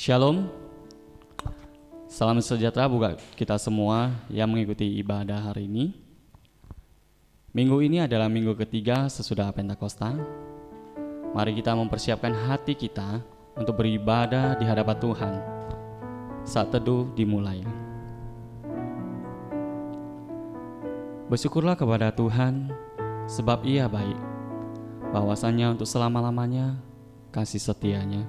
Shalom, salam sejahtera buat kita semua yang mengikuti ibadah hari ini. Minggu ini adalah minggu ketiga sesudah Pentakosta. Mari kita mempersiapkan hati kita untuk beribadah di hadapan Tuhan. Saat teduh dimulai. Bersyukurlah kepada Tuhan, sebab Ia baik, bahwasanya untuk selama-lamanya kasih setianya.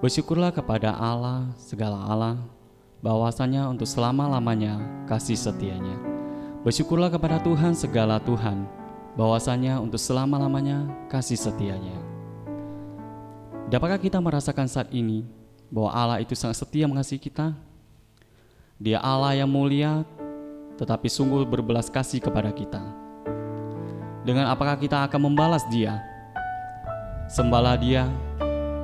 Bersyukurlah kepada Allah, segala Allah, bahwasanya untuk selama-lamanya kasih setianya. Bersyukurlah kepada Tuhan, segala Tuhan, bahwasanya untuk selama-lamanya kasih setianya. Dapatkah kita merasakan saat ini bahwa Allah itu sangat setia mengasihi kita? Dia Allah yang mulia, tetapi sungguh berbelas kasih kepada kita. Dengan apakah kita akan membalas Dia? Sembahlah Dia,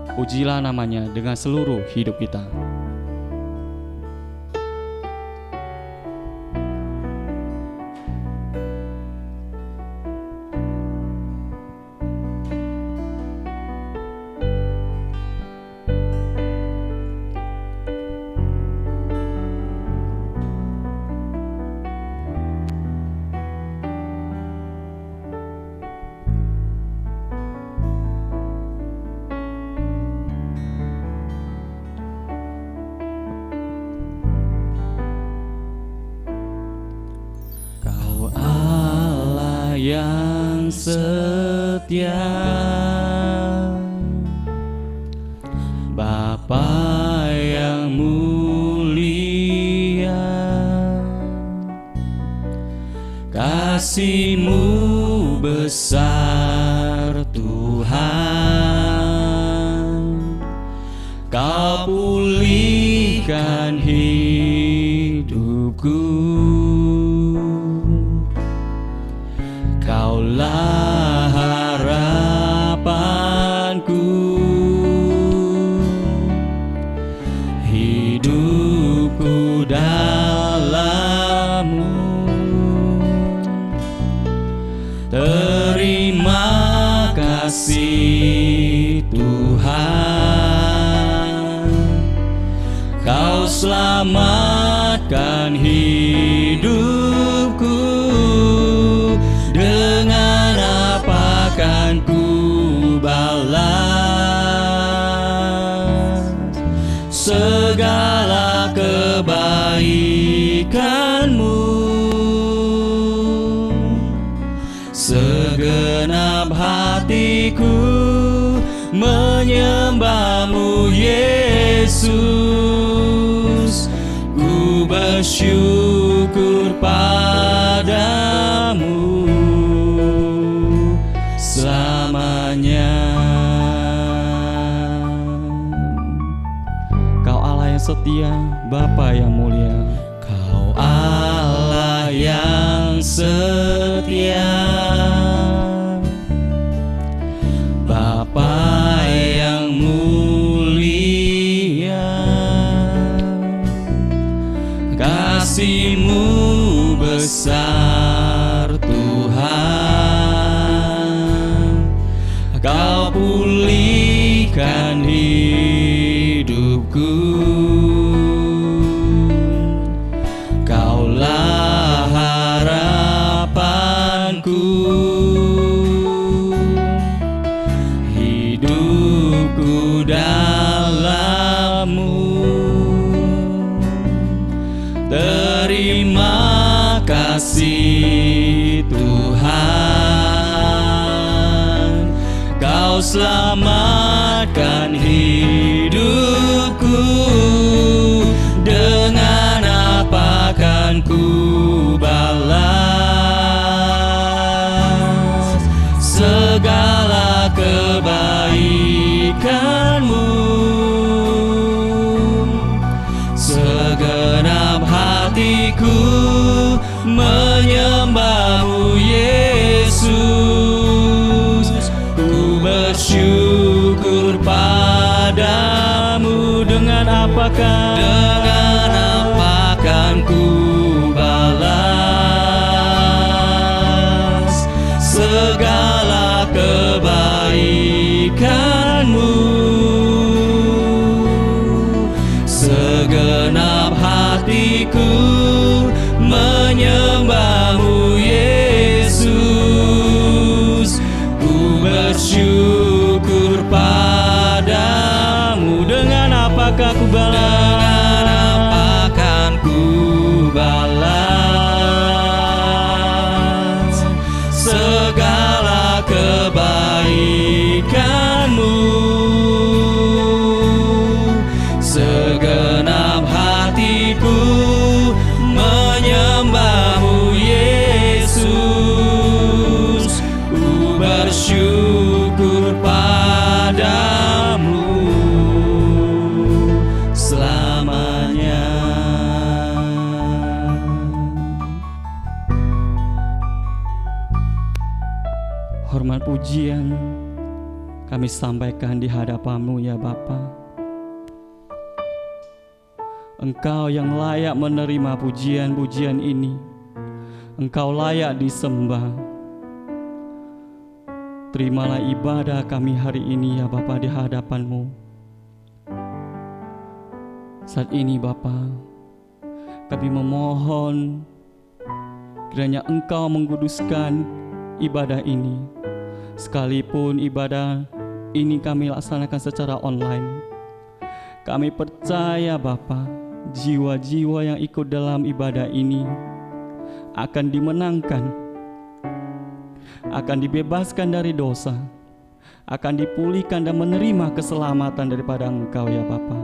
pujilah namanya dengan seluruh hidup kita. Yang setia, Bapa yang mulia, kasih-Mu besar Tuhan, Kau pulihkan hidupku. Kaulah harapanku, hidupku dalam-Mu. Terima kasih Tuhan, Kau selamatkan hidupku. Dengan apa akan ku balas segala kebaikan-Mu? Segenap hatiku menyembah-Mu, Yesus. Ku bersyukur padamu selamanya. Kau Allah yang setia, Bapa yang mulia. Kau Allah yang setia, Bapa yang mulia, kasih-Mu besar Tuhan, Kau pulihkan hidupku. Kaulah harapanku, hidupku dalam-Mu. Terima kasih Tuhan, Kau selamatkan hidupku. Dengan apa akan ku balas segala kebaikan-Mu? Segenap hatiku menyembah-Mu, Yesus. Ku bersyukur padamu. Dengan apakah ku balas segala kebaikan-Mu? menyembah-Mu Yesus. Ku bersyukur padamu. Dengan apakah ku balas? Dengan apa kan ku balas segala kebaikan-Mu? Segenap hatiku menyembah-Mu Yesus. Ku bersyukur padamu selamanya. Hormat pujian kami sampaikan di hadapan-Mu ya Bapa. Engkau yang layak menerima pujian-pujian ini. Engkau layak disembah. Terimalah ibadah kami hari ini ya Bapa di hadapan-Mu. Saat ini Bapa, kami memohon kiranya Engkau mengkuduskan ibadah ini. Sekalipun ibadah ini kami laksanakan secara online, kami percaya Bapa, jiwa-jiwa yang ikut dalam ibadah ini akan dimenangkan, akan dibebaskan dari dosa, akan dipulihkan dan menerima keselamatan daripada Engkau ya Bapa.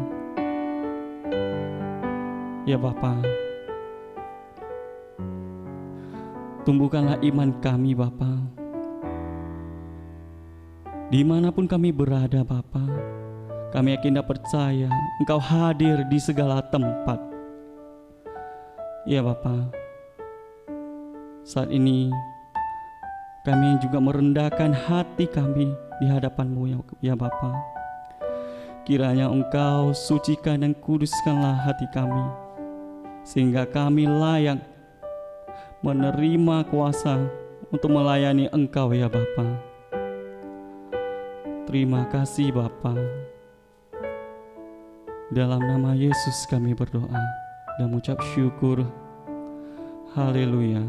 Ya Bapa, tumbuhkanlah iman kami Bapa. Dimanapun kami berada Bapa, kami yakin dan percaya Engkau hadir di segala tempat. Ya Bapa, saat ini kami juga merendahkan hati kami di hadapan-Mu ya Bapa. Kiranya Engkau sucikan dan kuduskanlah hati kami, sehingga kami layak menerima kuasa untuk melayani Engkau ya Bapa. Terima kasih Bapa. Dalam nama Yesus kami berdoa dan mengucap syukur. Haleluya.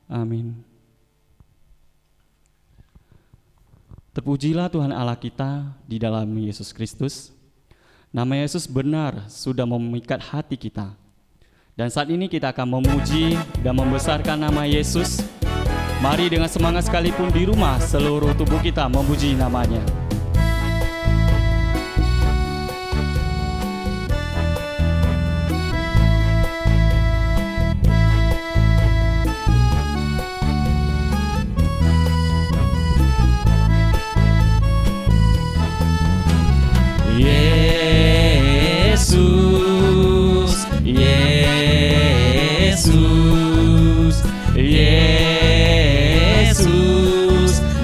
Amin. Terpujilah Tuhan Allah kita di dalam Yesus Kristus. Nama Yesus benar sudah memikat hati kita. Dan saat ini kita akan memuji dan membesarkan nama Yesus. Mari dengan semangat sekalipun di rumah, seluruh tubuh kita memuji namanya. Yesus, Yesus, Yesus,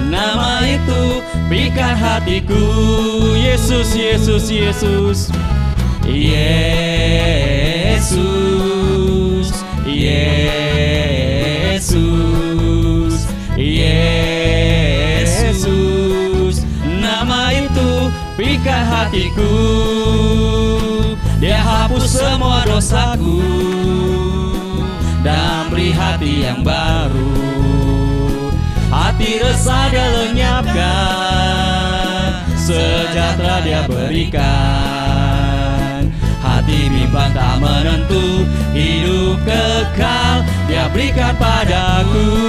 nama itu pikat hatiku. Yesus, Yesus, Yesus, Yesus, Yesus, Yesus, nama itu pikat hatiku. Dia hapus semua dosaku dan beri hati yang baru. Hati resah Dia lenyapkan, sejahtera Dia berikan. Hati bimbang tak menentu, hidup kekal Dia berikan padaku.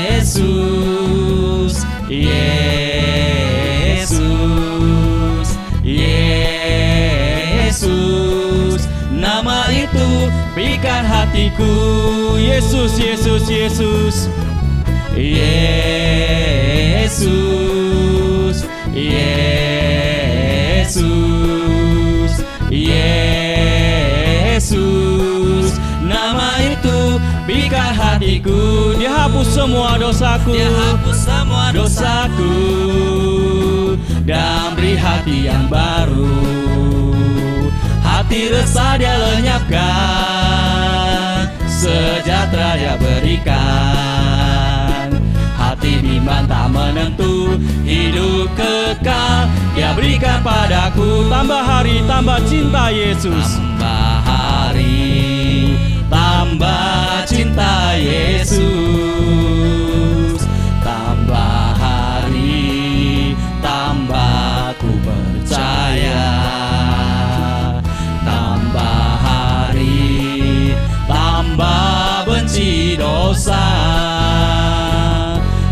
Yesus, Yesus, nama itu pikat hatiku. Yesus, Yesus, Yesus, Yesus, Yesus, Yesus, nama itu pikat hatiku. Dia hapus semua dosaku, Dia hapus semua dosaku, dan beri hati yang baru. Hati resah Dia lenyapkan, sejahtera Dia berikan. Hati bimbang tak menentu, hidup kekal Dia berikan padaku. Tambah hari, tambah cinta Yesus. tambah hari, Tambah cinta Yesus. Tambah hari, tambah ku percaya. Tambah hari, tambah benci dosa.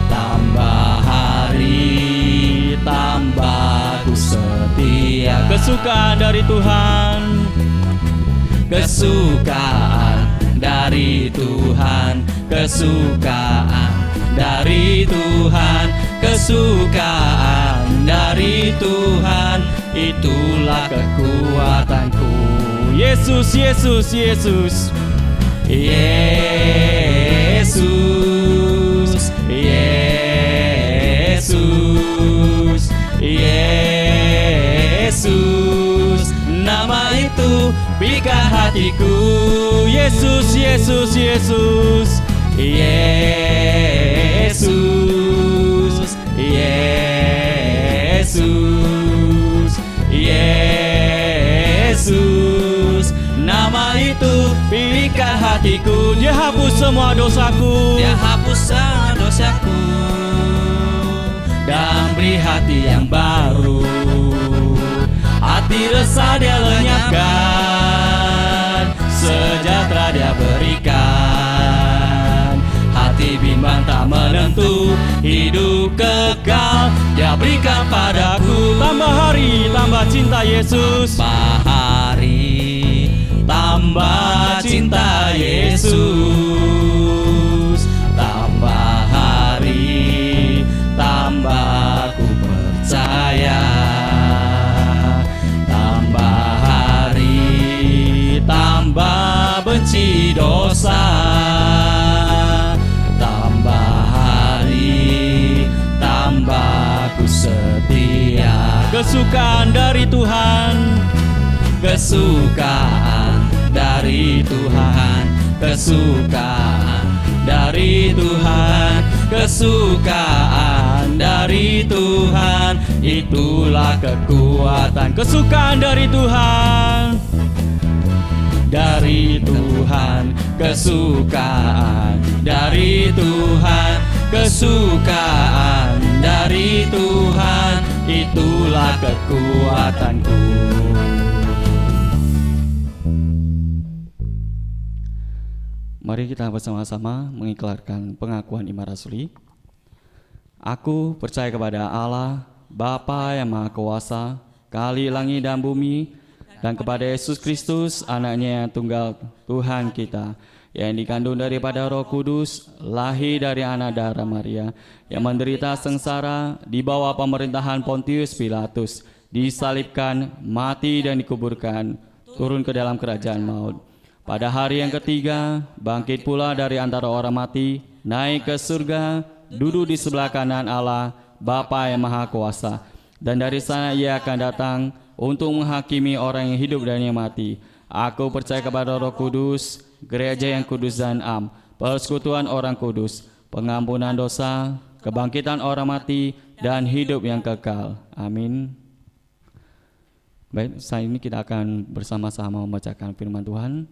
Tambah hari, tambah ku setia. Kesukaan dari Tuhan, kesukaan dari Tuhan, kesukaan dari Tuhan, kesukaan dari Tuhan, itulah kekuatanku. Yesus, Yesus, Yesus, Yesus, Yesus, Yesus, nama itu pikat hatiku. Yesus, Yesus, Yesus, Yesus, Yesus, Yesus, nama itu pikat hatiku. Dia hapus semua dosaku, Dia hapus semua dosaku, dan beri hati yang baru. Hati resah Dia lenyapkan, sejahtera Dia berikan. Hati bimbang tak menentu, hidup kekal Dia berikan padaku. Tambah hari, tambah cinta Yesus. tambah hari, Tambah cinta Yesus. Tambah hari, tambah ku percaya. Tambah hari, tambah benci dosa. Tambah hari, tambah ku setia. Kesukaan dari Tuhan, kesukaan dari Tuhan, kesukaan dari Tuhan, kesukaan dari Tuhan, itulah kekuatan. Kesukaan dari Tuhan, dari Tuhan, kesukaan dari Tuhan, kesukaan dari Tuhan, itulah kekuatanku. Mari kita bersama-sama mengiklarkan pengakuan iman rasuli. Aku percaya kepada Allah, Bapa yang Maha Kuasa, Kali langit dan bumi, dan kepada Yesus Kristus, Anaknya yang tunggal Tuhan kita, yang dikandung daripada Roh Kudus, lahir dari anak darah Maria, yang menderita sengsara di bawah pemerintahan Pontius Pilatus, disalibkan, mati dan dikuburkan, turun ke dalam kerajaan maut. Pada hari yang ketiga, bangkit pula dari antara orang mati, naik ke surga, duduk di sebelah kanan Allah, Bapa yang Maha Kuasa. Dan dari sana Ia akan datang untuk menghakimi orang yang hidup dan yang mati. Aku percaya kepada Roh Kudus, gereja yang kudus dan am, persekutuan orang kudus, pengampunan dosa, kebangkitan orang mati, dan hidup yang kekal. Amin. Baik, saat ini kita akan bersama-sama membacakan firman Tuhan.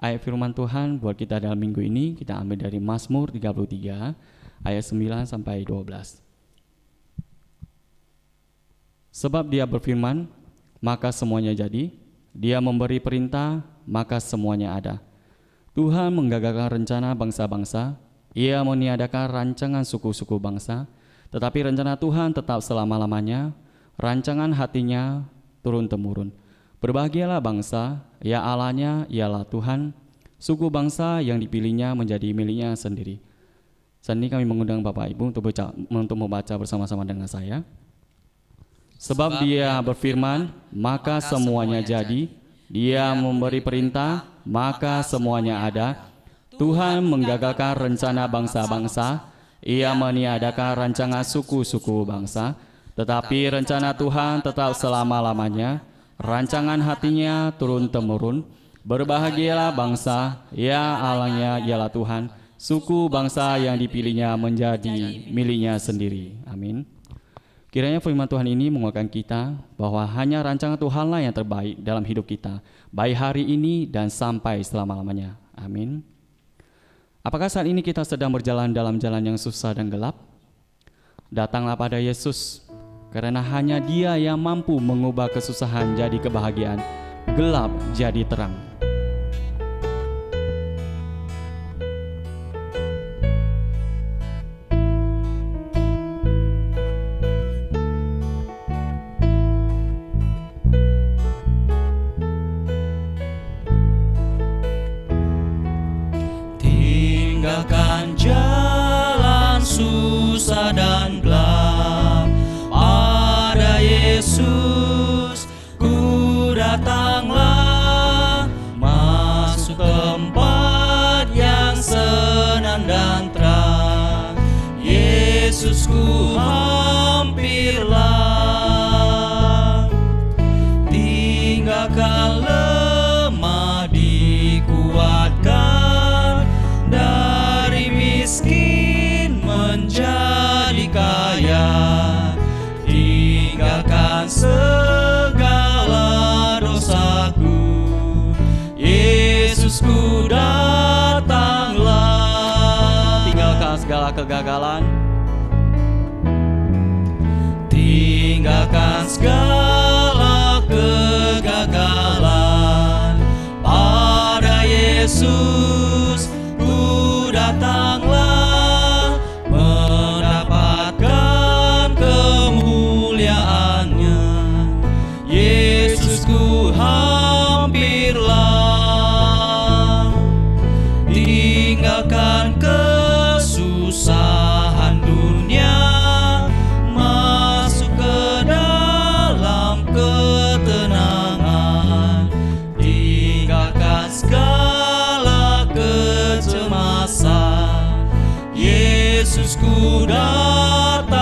Ayat firman Tuhan buat kita dalam minggu ini kita ambil dari Mazmur 33 ayat 9 sampai 12. Sebab Dia berfirman, maka semuanya jadi. Dia memberi perintah, maka semuanya ada. Tuhan menggagalkan rencana bangsa-bangsa. Ia meniadakan rancangan suku-suku bangsa. Tetapi rencana Tuhan tetap selama-lamanya. Rancangan hatinya turun-temurun. Berbahagialah bangsa, ya Allahnya ialah Tuhan, suku bangsa yang dipilihnya menjadi miliknya sendiri. Saat ini kami mengundang Bapak Ibu untuk membaca bersama-sama dengan saya. Sebab Dia berfirman, maka semuanya jadi. Dia memberi perintah, maka semuanya ada. Tuhan menggagalkan rencana bangsa-bangsa, Ia meniadakan rancangan suku-suku bangsa, tetapi rencana Tuhan tetap selama-lamanya, rancangan hatinya turun-temurun. Berbahagialah bangsa, ya Allahnya ialah Tuhan, suku bangsa yang dipilihnya menjadi miliknya sendiri. Amin. Kiranya firman Tuhan ini menguatkan kita bahwa hanya rancangan Tuhanlah yang terbaik dalam hidup kita, baik hari ini dan sampai selama-lamanya. Amin. Apakah saat ini kita sedang berjalan dalam jalan yang susah dan gelap? Datanglah pada Yesus, karena hanya Dia yang mampu mengubah kesusahan jadi kebahagiaan, gelap jadi terang. Tinggalkan jalan susah dan gelap, pada Yesus ku datanglah, masuk tempat yang senang dan terang. Yesus ku hampirlah, tinggalkan lemah dikuatkan, dari miskin menjadi kaya, tinggalkan segala dosaku, Yesusku datanglah. Tinggalkan segala kegagalan, tinggalkan segala kegagalan, pada Yesus ku datanglah, mendapatkan kemuliaannya. Yesus ku hampirlah, tinggalkan kesusahan dunia, masuk ke dalam ketenangan, tinggalkan segala kecemasan, Yesus ku datanglah.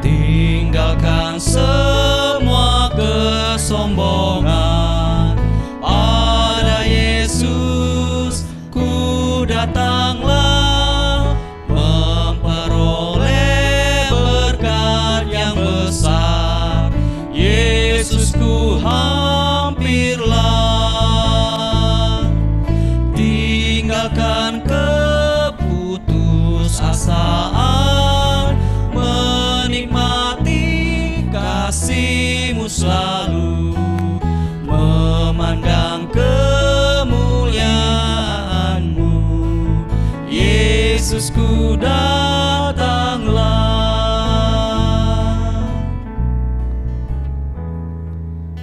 Tinggalkan semua kesombongan, pada Yesus ku datanglah, memperoleh berkat yang besar, Yesus ku hampirlah, tinggalkan keputusasaan, menikmati kasih-Mu selalu, memandang kemuliaan-Mu, Yesus ku datanglah.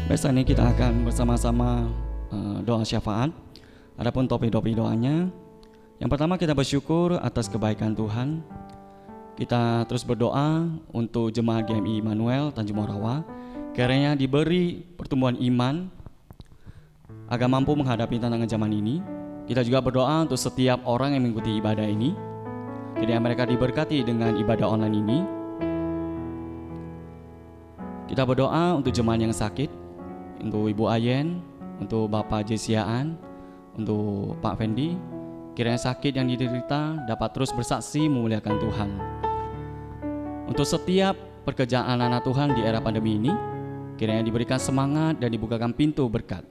Baik, saat ini kita akan bersama-sama doa syafaat. Adapun topik doanya, yang pertama kita bersyukur atas kebaikan Tuhan. Kita terus berdoa untuk jemaat GMI Immanuel Tanjung Morawa, kiranya diberi pertumbuhan iman agar mampu menghadapi tantangan zaman ini. Kita juga berdoa untuk setiap orang yang mengikuti ibadah ini, kiranya mereka diberkati dengan ibadah online ini. Kita berdoa untuk jemaat yang sakit, untuk Ibu Ayen, untuk Bapak Jesiaan, untuk Pak Fendi, kiranya sakit yang diderita dapat terus bersaksi memuliakan Tuhan. Untuk setiap pekerjaan anak-anak Tuhan di era pandemi ini, kiranya diberikan semangat dan dibukakan pintu berkat.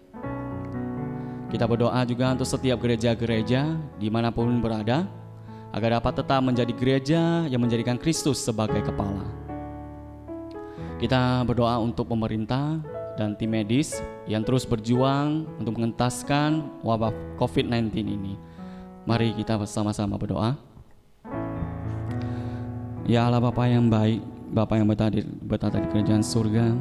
Kita berdoa juga untuk setiap gereja-gereja dimanapun berada, agar dapat tetap menjadi gereja yang menjadikan Kristus sebagai kepala. Kita berdoa untuk pemerintah dan tim medis yang terus berjuang untuk mengentaskan wabah COVID-19 ini. Mari kita bersama-sama berdoa. Ya Allah Bapa yang baik, Bapa yang bertata di kerajaan surga,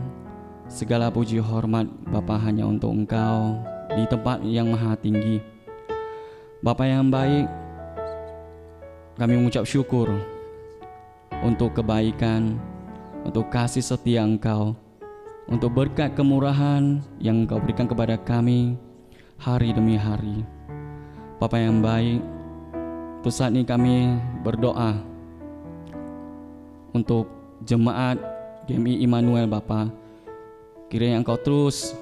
segala puji hormat Bapa hanya untuk Engkau di tempat yang maha tinggi. Bapa yang baik, kami mengucap syukur untuk kebaikan, untuk kasih setia Engkau untuk berkat kemurahan yang Engkau berikan kepada kami hari demi hari. Bapa yang baik, untuk saat ini kami berdoa untuk jemaat GMI Immanuel Bapa. Kiranya Engkau terus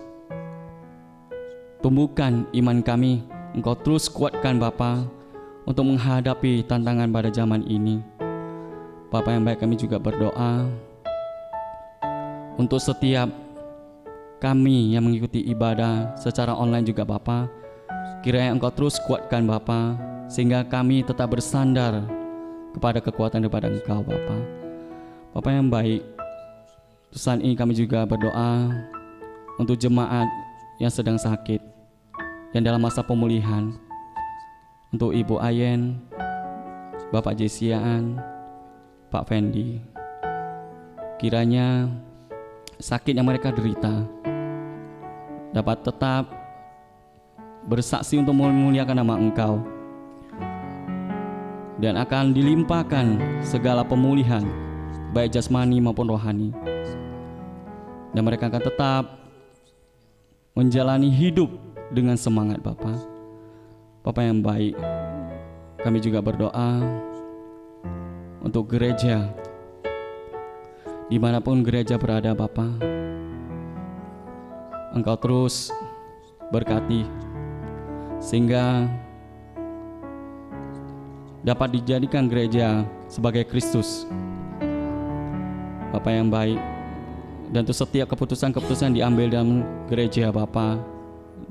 tumbuhkan iman kami, Engkau terus kuatkan Bapa untuk menghadapi tantangan pada zaman ini. Bapa yang baik, kami juga berdoa untuk setiap kami yang mengikuti ibadah secara online juga Bapa. Kiranya Engkau terus kuatkan Bapa, sehingga kami tetap bersandar kepada kekuatan daripada Engkau Bapa. Bapa yang baik, saat ini kami juga berdoa untuk jemaat yang sedang sakit, yang dalam masa pemulihan. Untuk Ibu Ayen, Bapak Jesiaan, Pak Fendi, kiranya sakit yang mereka derita dapat tetap bersaksi untuk memuliakan nama Engkau, dan akan dilimpahkan segala pemulihan baik jasmani maupun rohani, dan mereka akan tetap menjalani hidup dengan semangat Bapa. Bapa yang baik, kami juga berdoa untuk gereja, dimanapun gereja berada Bapa. Engkau terus berkati, sehingga dapat dijadikan gereja sebagai Kristus. Bapa yang baik, dan untuk setiap keputusan-keputusan diambil dalam gereja Bapa,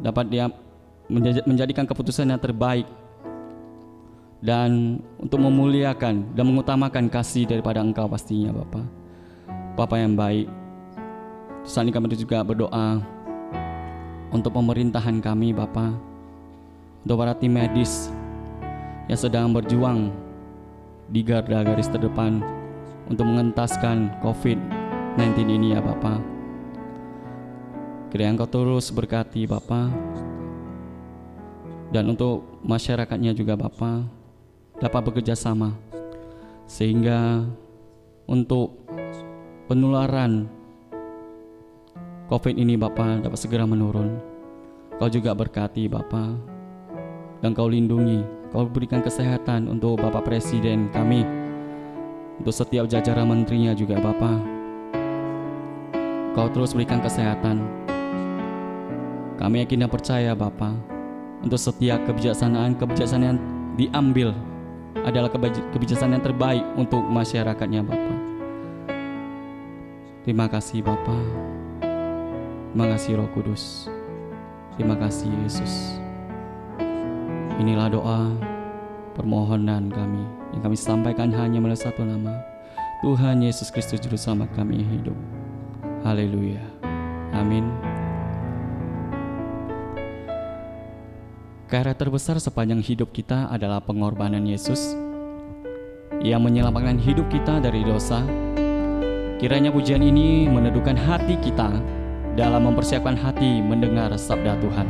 dapat dia menjadikan keputusan yang terbaik, dan untuk memuliakan dan mengutamakan kasih daripada Engkau pastinya Bapa. Bapa yang baik, saat ini kami juga berdoa untuk pemerintahan kami Bapa, untuk para tim medis yang sedang berjuang di garda garis terdepan untuk mengentaskan COVID-19 ini ya Bapa. Kiranya Engkau terus berkati Bapa, dan untuk masyarakatnya juga Bapa dapat bekerja sama, sehingga untuk penularan COVID ini Bapa dapat segera menurun. Kau juga berkati Bapa, dan Kau lindungi, Kau berikan kesehatan untuk Bapak Presiden kami, untuk setiap jajaran menterinya juga Bapa. Kau terus berikan kesehatan. Kami yakin dan percaya Bapa, untuk setiap kebijaksanaan yang diambil adalah kebijaksanaan yang terbaik untuk masyarakatnya Bapa. Terima kasih Bapa. Terima kasih Roh Kudus. Terima kasih Yesus. Inilah doa permohonan kami yang kami sampaikan hanya melalui satu nama, Tuhan Yesus Kristus Juru Selamat kami yang hidup. Haleluya. Amin. Karya terbesar sepanjang hidup kita adalah pengorbanan Yesus yang menyelamatkan hidup kita dari dosa. Kiranya pujian ini meneduhkan hati kita dalam mempersiapkan hati mendengar sabda Tuhan.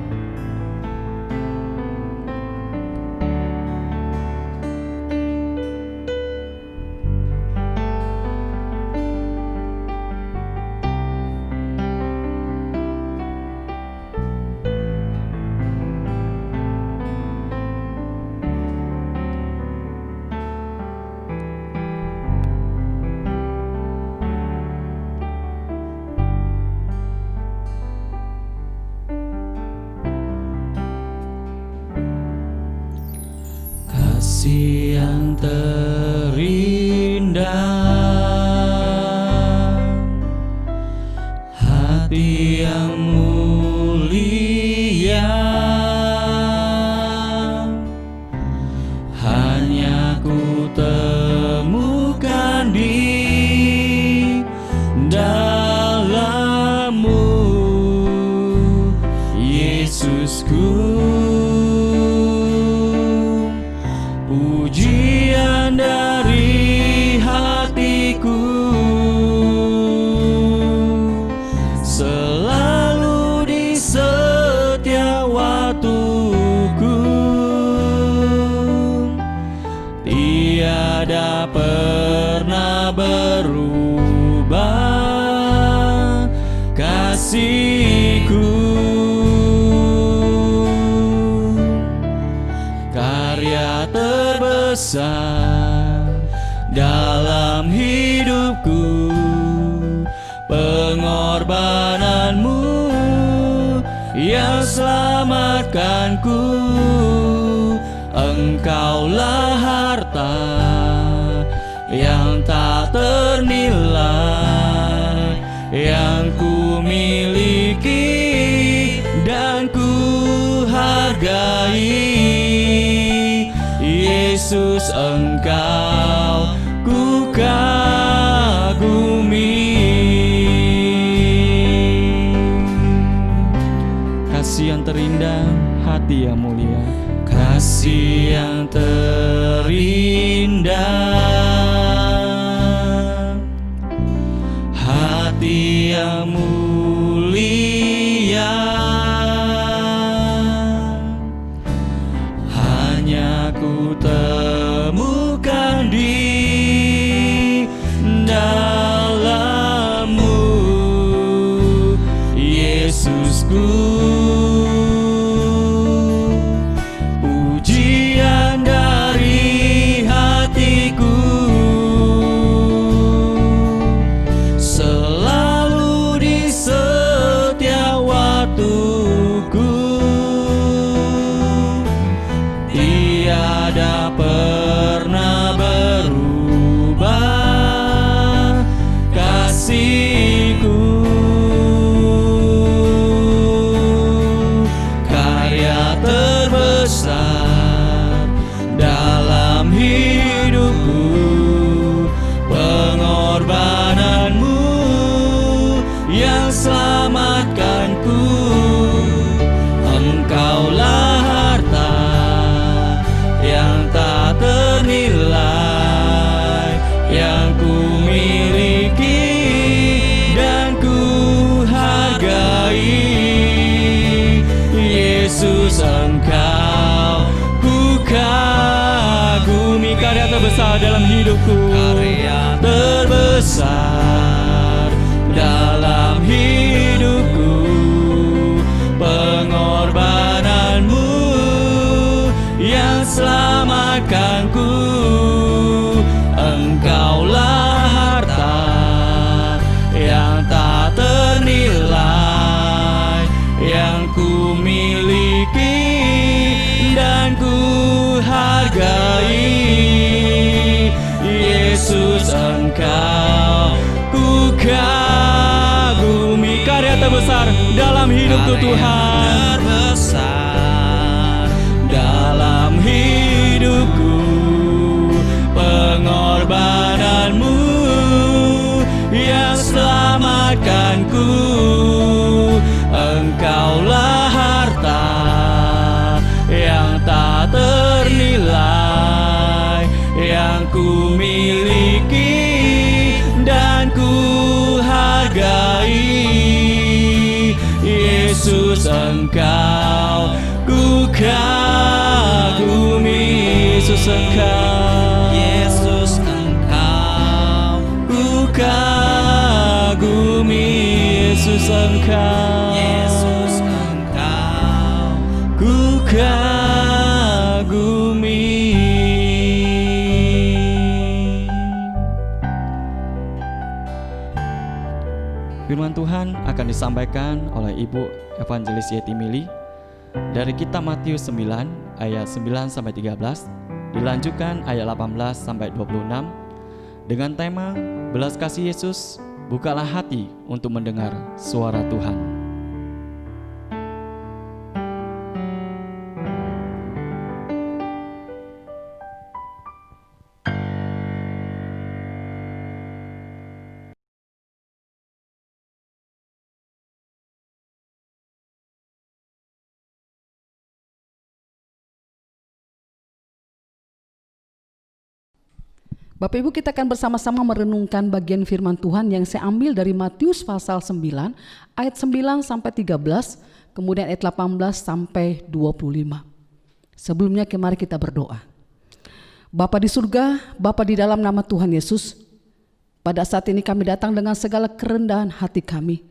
Kasih yang terindah, hati yang mulia, hanya ku temukan di dalam-Mu, Yesusku. Pujian dari hatiku selalu kasih-Ku, karya terbesar dalam hidupku, pengorbananmu yang selamatkanku. Engkaulah harta yang tak ternilai, yang ku miliki dan ku hargai. Yesus, Engkau ku kagumi. Kasih yang terindah, hati yang mulia. Kasih yang terindah, hati yang mulia, hanya ku temukan di dalam-Mu, Yesusku. Pujian dari hatiku, selalu di setiap waktuku, tiada pernah berubah kasih-Ku. Karya terbesar dalam hidupku, pengorbananmu yang selamatkanku. Engkaulah harta yang tak ternilai, yang ku miliki dan ku hargai. Yesus, Engkau ku kagumi. Karya terbesar dalam hidupku, karya terbesar dalam hidupku, pengorbananmu yang selamatkanku. Engkaulah harta yang tak ternilai, yang ku miliki dan ku hargai. Yesus, Engkau ku kagumi. Karya terbesar dalam hidupku, Tuhan, terbesar dalam hidupku, pengorbananmu yang selamatkanku. Engkaulah harta yang tak ternilai, yang ku miliki dan ku hargai. Yesus, Engkau ku kagumi. Yesus, Engkau, Yesus, Engkau ku kagumi. Yesus, Engkau, Yesus, Engkau ku kagumi. Firman Tuhan akan disampaikan oleh Ibu Evangelis Yeti Mili dari kitab Matius 9 ayat 9 sampai 13, dilanjutkan ayat 18 sampai 26 dengan tema Belas kasih Yesus, bukalah hati untuk mendengar suara Tuhan. Bapak Ibu, kita akan bersama-sama merenungkan bagian firman Tuhan yang saya ambil dari Matius pasal 9 ayat 9 sampai 13, kemudian ayat 18 sampai 25. Sebelumnya mari kita berdoa. Bapa di surga, Bapa di dalam nama Tuhan Yesus, pada saat ini kami datang dengan segala kerendahan hati kami.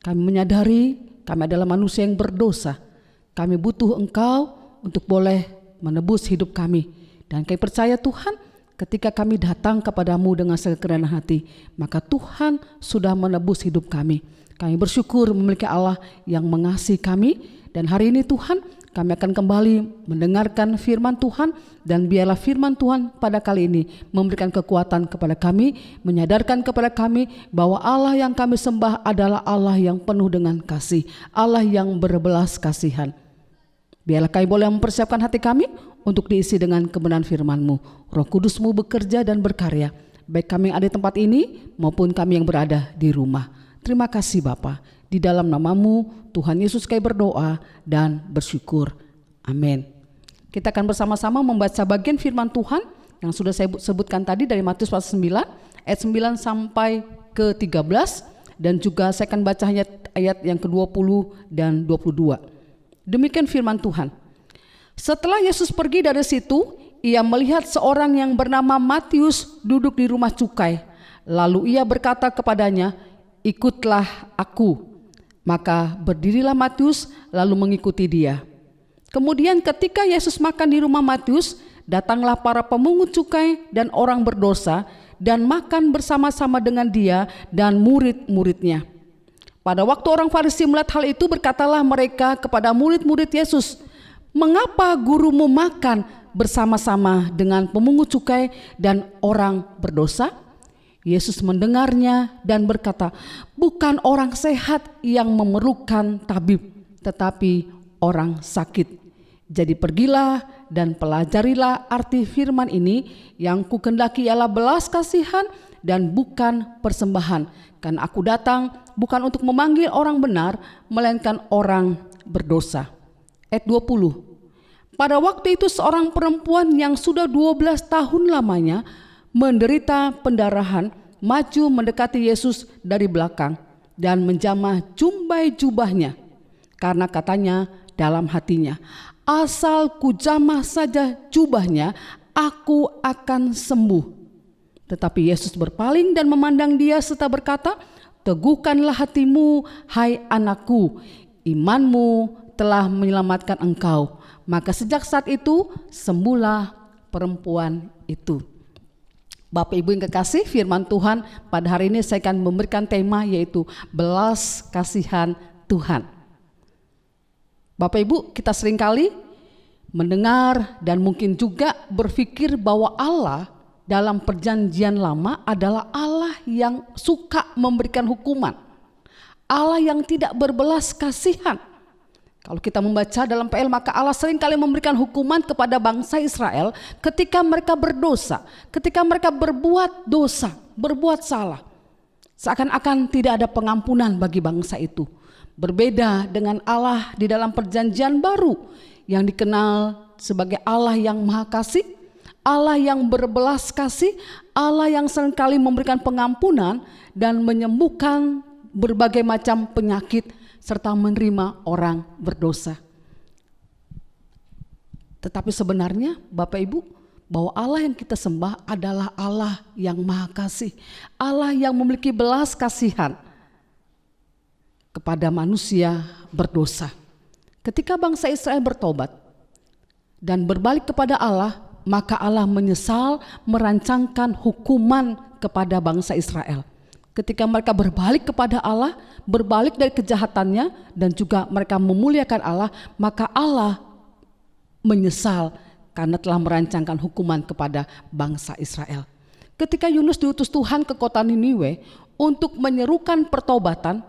Kami menyadari kami adalah manusia yang berdosa. Kami butuh Engkau untuk boleh menebus hidup kami. Dan kami percaya Tuhan, ketika kami datang kepadamu dengan sekerendahan hati, maka Tuhan sudah menebus hidup kami. Kami bersyukur memiliki Allah yang mengasihi kami. Dan hari ini Tuhan, kami akan kembali mendengarkan firman Tuhan, dan biarlah firman Tuhan pada kali ini memberikan kekuatan kepada kami, menyadarkan kepada kami bahwa Allah yang kami sembah adalah Allah yang penuh dengan kasih, Allah yang berbelas kasihan. Biarlah kami boleh mempersiapkan hati kami untuk diisi dengan kebenaran firman-Mu. Roh Kudus-Mu bekerja dan berkarya, baik kami yang ada di tempat ini maupun kami yang berada di rumah. Terima kasih Bapa. Di dalam nama-Mu Tuhan Yesus kami berdoa dan bersyukur. Amin. Kita akan bersama-sama membaca bagian firman Tuhan yang sudah saya sebutkan tadi dari Matius pasal 9 ayat 9 sampai ke 13, dan juga saya akan baca ayat yang ke-20 dan 22. Demikian firman Tuhan. Setelah Yesus pergi dari situ, ia melihat seorang yang bernama Matius duduk di rumah cukai. Lalu ia berkata kepadanya, "Ikutlah aku." Maka berdirilah Matius lalu mengikuti dia. Kemudian ketika Yesus makan di rumah Matius, datanglah para pemungut cukai dan orang berdosa dan makan bersama-sama dengan dia dan murid-muridnya. Pada waktu orang Farisi melihat hal itu, berkatalah mereka kepada murid-murid Yesus, "Mengapa gurumu makan bersama-sama dengan pemungut cukai dan orang berdosa?" Yesus mendengarnya dan berkata, "Bukan orang sehat yang memerlukan tabib, tetapi orang sakit. Jadi pergilah dan pelajarilah arti firman ini, yang kukendaki ialah belas kasihan dan bukan persembahan. Karena aku datang bukan untuk memanggil orang benar, melainkan orang berdosa." Ayat 20. Pada waktu itu seorang perempuan yang sudah 12 tahun lamanya menderita pendarahan maju mendekati Yesus dari belakang dan menjamah jumbai jubahnya, karena katanya dalam hatinya, "Asal kujamah saja jubahnya, aku akan sembuh." Tetapi Yesus berpaling dan memandang dia serta berkata, "Teguhkanlah hatimu, hai anakku, imanmu telah menyelamatkan engkau." Maka sejak saat itu sembuhlah perempuan itu. Bapak Ibu yang kekasih, firman Tuhan pada hari ini saya akan memberikan tema, yaitu belas kasihan Tuhan. Bapak Ibu, kita seringkali mendengar dan mungkin juga berpikir bahwa Allah dalam perjanjian lama adalah Allah yang suka memberikan hukuman, Allah yang tidak berbelas kasihan. Kalau kita membaca dalam PL, maka Allah seringkali memberikan hukuman kepada bangsa Israel ketika mereka berdosa, ketika mereka berbuat dosa, berbuat salah. Seakan-akan tidak ada pengampunan bagi bangsa itu. Berbeda dengan Allah di dalam perjanjian baru yang dikenal sebagai Allah yang Maha Kasih, Allah yang berbelas kasih, Allah yang seringkali memberikan pengampunan dan menyembuhkan berbagai macam penyakit serta menerima orang berdosa. Tetapi sebenarnya Bapak Ibu, bahwa Allah yang kita sembah adalah Allah yang Maha Kasih, Allah yang memiliki belas kasihan kepada manusia berdosa. Ketika bangsa Israel bertobat dan berbalik kepada Allah, maka Allah menyesal merancangkan hukuman kepada bangsa Israel. Ketika mereka berbalik kepada Allah, berbalik dari kejahatannya, dan juga mereka memuliakan Allah, maka Allah menyesal karena telah merancangkan hukuman kepada bangsa Israel. Ketika Yunus diutus Tuhan ke kota Niniwe untuk menyerukan pertobatan,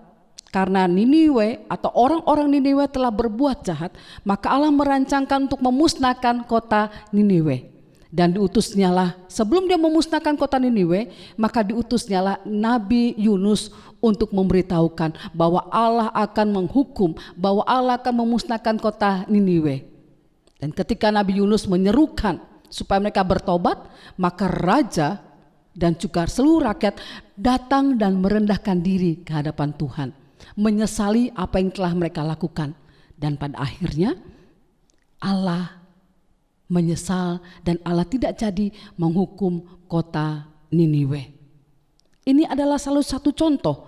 karena Niniwe atau orang-orang Niniwe telah berbuat jahat, maka Allah merancangkan untuk memusnahkan kota Niniwe. Dan diutusnyalah, sebelum dia memusnahkan kota Niniwe, maka diutusnyalah Nabi Yunus untuk memberitahukan bahwa Allah akan menghukum, bahwa Allah akan memusnahkan kota Niniwe. Dan ketika Nabi Yunus menyerukan supaya mereka bertobat, maka raja dan juga seluruh rakyat datang dan merendahkan diri ke hadapan Tuhan, menyesali apa yang telah mereka lakukan. Dan pada akhirnya Allah menyesal dan Allah tidak jadi menghukum kota Niniwe. Ini adalah salah satu contoh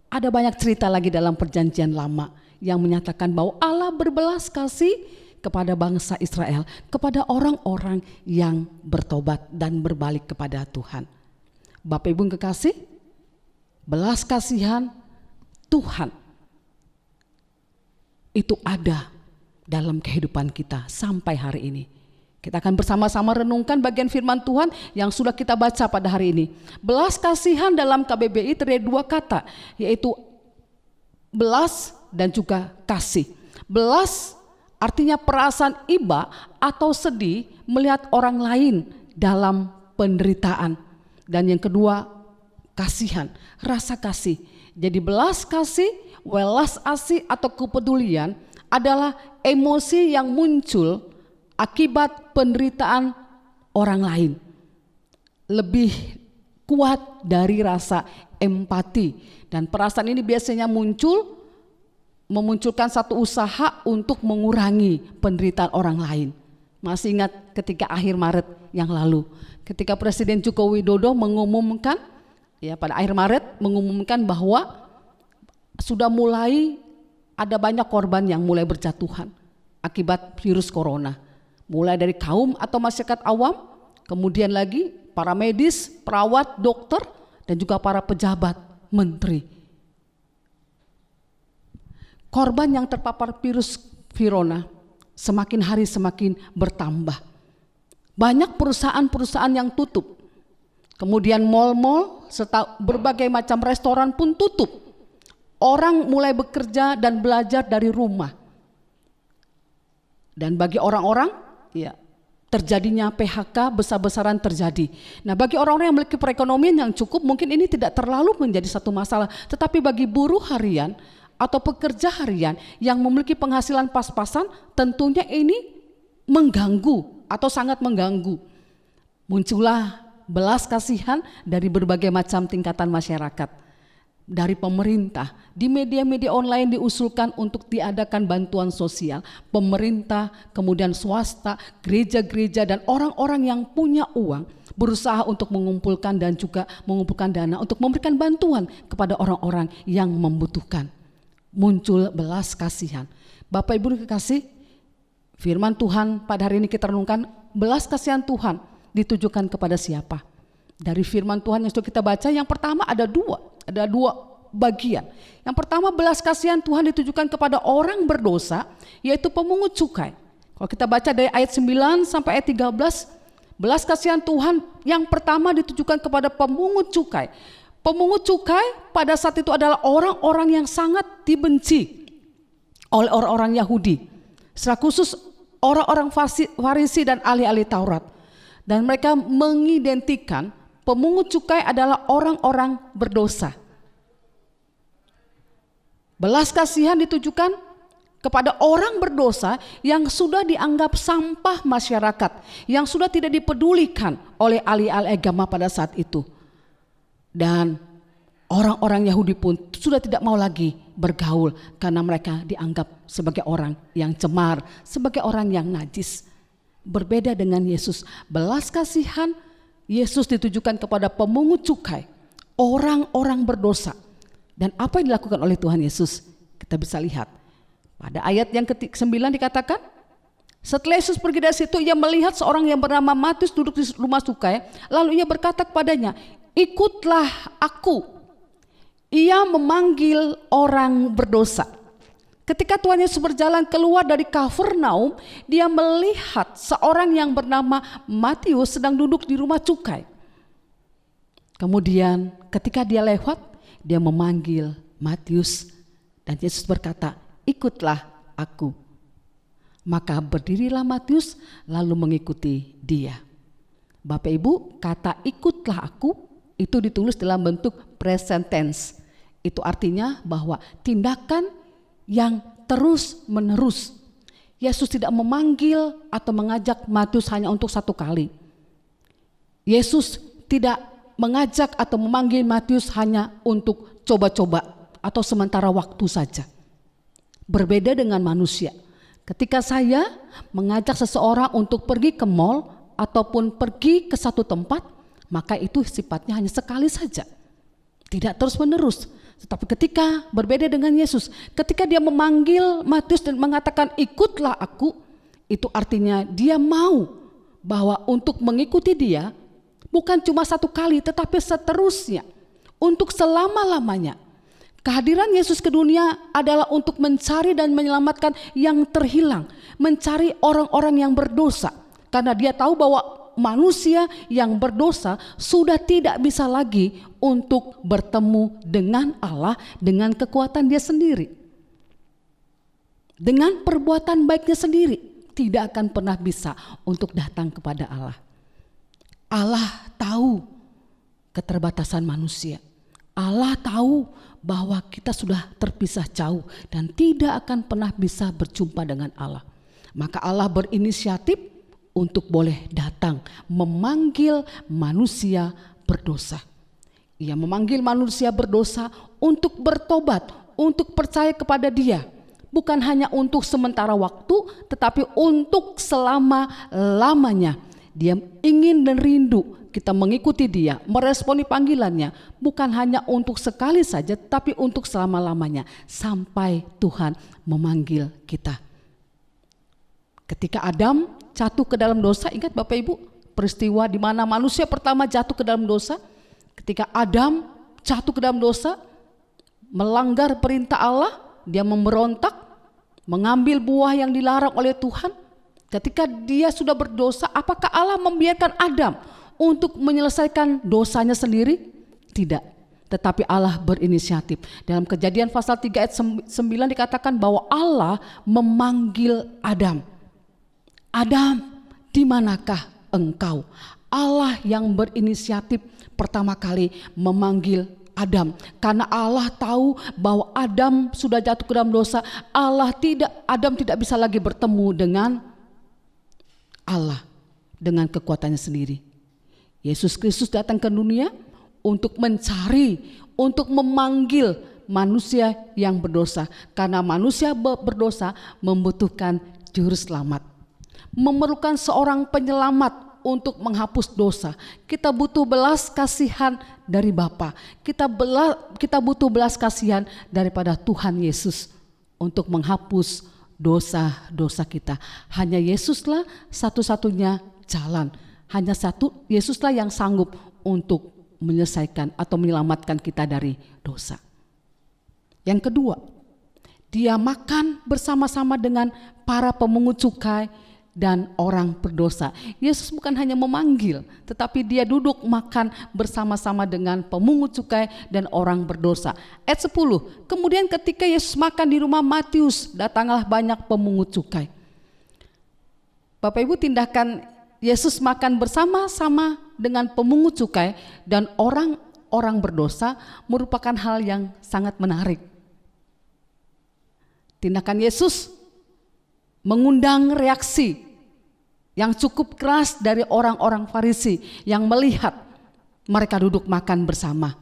Ada banyak cerita lagi dalam perjanjian lama yang menyatakan bahwa Allah berbelas kasih kepada bangsa Israel, kepada orang-orang yang bertobat dan berbalik kepada Tuhan. Bapak Ibu kekasih, belas kasihan Tuhan itu ada dalam kehidupan kita sampai hari ini. Kita akan bersama-sama renungkan bagian firman Tuhan yang sudah kita baca pada hari ini. Belas kasihan dalam KBBI terdiri dua kata, yaitu belas dan juga kasih. Belas artinya perasaan iba atau sedih melihat orang lain dalam penderitaan. Dan yang kedua, kasihan, rasa kasih. Jadi belas kasih, welas asih atau kepedulian adalah emosi yang muncul akibat penderitaan orang lain. Lebih kuat dari rasa empati. Dan perasaan ini biasanya memunculkan satu usaha untuk mengurangi penderitaan orang lain. Masih ingat ketika akhir Maret yang lalu, ketika Presiden Joko Widodo mengumumkan, ya pada akhir Maret mengumumkan bahwa sudah mulai ada banyak korban yang mulai berjatuhan akibat virus corona. Mulai dari kaum atau masyarakat awam, kemudian lagi para medis, perawat, dokter, dan juga para pejabat, menteri. Korban yang terpapar virus corona semakin hari semakin bertambah. Banyak perusahaan-perusahaan yang tutup. Kemudian mal-mal serta berbagai macam restoran pun tutup. Orang mulai bekerja dan belajar dari rumah. Dan bagi orang-orang, ya, terjadinya PHK besar-besaran terjadi. Nah, bagi orang-orang yang memiliki perekonomian yang cukup, mungkin ini tidak terlalu menjadi satu masalah. Tetapi bagi buruh harian atau pekerja harian yang memiliki penghasilan pas-pasan, tentunya ini mengganggu atau sangat mengganggu. Muncullah belas kasihan dari berbagai macam tingkatan masyarakat. Dari pemerintah, di media-media online diusulkan untuk diadakan bantuan sosial. Pemerintah, kemudian swasta, gereja-gereja dan orang-orang yang punya uang berusaha untuk mengumpulkan dan juga mengumpulkan dana untuk memberikan bantuan kepada orang-orang yang membutuhkan. Muncul belas kasihan. Bapak Ibu kekasih, firman Tuhan pada hari ini kita renungkan, belas kasihan Tuhan ditujukan kepada siapa? Dari firman Tuhan yang sudah kita baca, yang pertama ada dua bagian. Yang pertama, belas kasihan Tuhan ditujukan kepada orang berdosa, yaitu pemungut cukai. Kalau kita baca dari ayat 9 sampai ayat 13, belas kasihan Tuhan yang pertama ditujukan kepada pemungut cukai. Pemungut cukai pada saat itu adalah orang-orang yang sangat dibenci oleh orang-orang Yahudi, secara khusus orang-orang Farisi dan ahli-ahli Taurat. Dan mereka mengidentikan pemungut cukai adalah orang-orang berdosa. Belas kasihan ditujukan kepada orang berdosa yang sudah dianggap sampah masyarakat, yang sudah tidak dipedulikan oleh ahli-ahli agama pada saat itu. Dan orang-orang Yahudi pun sudah tidak mau lagi bergaul karena mereka dianggap sebagai orang yang cemar, sebagai orang yang najis. Berbeda dengan Yesus, belas kasihan Yesus ditujukan kepada pemungut cukai, orang-orang berdosa. Dan apa yang dilakukan oleh Tuhan Yesus? Kita bisa lihat pada ayat yang ke-9 dikatakan, setelah Yesus pergi dari situ, ia melihat seorang yang bernama Matius duduk di rumah cukai. Lalu ia berkata kepadanya, ikutlah aku. Ia memanggil orang berdosa. Ketika Tuhan Yesus berjalan keluar dari Kafarnaum, dia melihat seorang yang bernama Matius sedang duduk di rumah cukai. Kemudian ketika dia lewat, dia memanggil Matius dan Yesus berkata, ikutlah aku. Maka berdirilah Matius lalu mengikuti dia. Bapak Ibu, kata ikutlah aku itu ditulis dalam bentuk present tense. Itu artinya bahwa tindakan yang terus menerus. Yesus tidak memanggil atau mengajak Matius hanya untuk satu kali. Yesus tidak mengajak atau memanggil Matius hanya untuk coba-coba atau sementara waktu saja. Berbeda dengan manusia. Ketika saya mengajak seseorang untuk pergi ke mal ataupun pergi ke satu tempat, maka itu sifatnya hanya sekali saja. Tidak terus menerus. Tetapi ketika berbeda dengan Yesus, ketika dia memanggil Matius dan mengatakan ikutlah aku, itu artinya dia mau bahwa untuk mengikuti dia bukan cuma satu kali tetapi seterusnya, untuk selama-lamanya. Kehadiran Yesus ke dunia adalah untuk mencari dan menyelamatkan yang terhilang, mencari orang-orang yang berdosa. Karena dia tahu bahwa manusia yang berdosa sudah tidak bisa lagi untuk bertemu dengan Allah dengan kekuatan dia sendiri. Dengan perbuatan baiknya sendiri tidak akan pernah bisa untuk datang kepada Allah. Allah tahu keterbatasan manusia. Allah tahu bahwa kita sudah terpisah jauh dan tidak akan pernah bisa berjumpa dengan Allah. Maka Allah berinisiatif untuk boleh datang memanggil manusia berdosa. Ia memanggil manusia berdosa untuk bertobat, untuk percaya kepada Dia. Bukan hanya untuk sementara waktu, tetapi untuk selama-lamanya. Dia ingin dan rindu kita mengikuti Dia, meresponi panggilannya, bukan hanya untuk sekali saja, tapi untuk selama-lamanya, sampai Tuhan memanggil kita. Ketika Adam jatuh ke dalam dosa, ingat Bapak Ibu peristiwa di mana manusia pertama jatuh ke dalam dosa? Ketika Adam jatuh ke dalam dosa, melanggar perintah Allah, dia memberontak, mengambil buah yang dilarang oleh Tuhan. Ketika dia sudah berdosa, apakah Allah membiarkan Adam untuk menyelesaikan dosanya sendiri? Tidak. Tetapi Allah berinisiatif. Dalam Kejadian pasal 3 ayat 9 dikatakan bahwa Allah memanggil Adam. Adam, di manakah engkau? Allah yang berinisiatif pertama kali memanggil Adam. Karena Allah tahu bahwa Adam sudah jatuh ke dalam dosa. Adam tidak bisa lagi bertemu dengan Allah dengan kekuatannya sendiri. Yesus Kristus datang ke dunia untuk mencari, untuk memanggil manusia yang berdosa. Karena manusia berdosa membutuhkan juru selamat, memerlukan seorang penyelamat untuk menghapus dosa. Kita butuh belas kasihan dari Bapa. Kita butuh belas kasihan daripada Tuhan Yesus untuk menghapus dosa-dosa kita. Hanya Yesuslah satu-satunya jalan. Hanya Yesuslah yang sanggup untuk menyelesaikan atau menyelamatkan kita dari dosa. Yang kedua, Dia makan bersama-sama dengan para pemungut cukai dan orang berdosa. Yesus bukan hanya memanggil, tetapi Dia duduk makan bersama-sama dengan pemungut cukai dan orang berdosa. Ayat 10, kemudian ketika Yesus makan di rumah Matius, datanglah banyak pemungut cukai. Bapak Ibu, tindakan Yesus makan bersama-sama dengan pemungut cukai dan orang-orang berdosa merupakan hal yang sangat menarik. Tindakan Yesus mengundang reaksi yang cukup keras dari orang-orang Farisi yang melihat mereka duduk makan bersama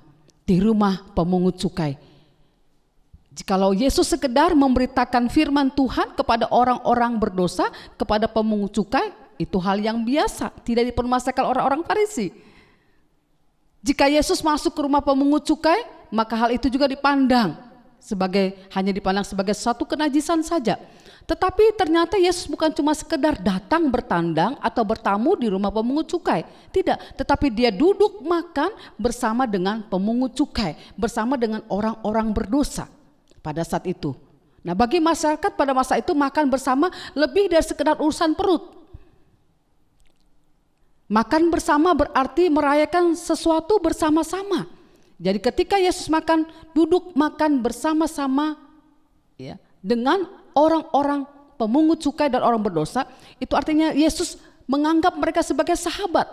di rumah pemungut cukai. Jikalau Yesus sekedar memberitakan firman Tuhan kepada orang-orang berdosa, kepada pemungut cukai, itu hal yang biasa, tidak dipermasalahkan orang-orang Farisi. Jika Yesus masuk ke rumah pemungut cukai, maka hal itu juga hanya dipandang sebagai satu kenajisan saja. Tetapi ternyata Yesus bukan cuma sekedar datang bertandang atau bertamu di rumah pemungut cukai. Tidak, tetapi Dia duduk makan bersama dengan pemungut cukai, bersama dengan orang-orang berdosa pada saat itu. Nah, bagi masyarakat pada masa itu makan bersama lebih dari sekedar urusan perut. Makan bersama berarti merayakan sesuatu bersama-sama. Jadi ketika Yesus duduk makan bersama-sama ya, dengan orang-orang pemungut cukai dan orang berdosa, itu artinya Yesus menganggap mereka sebagai sahabat,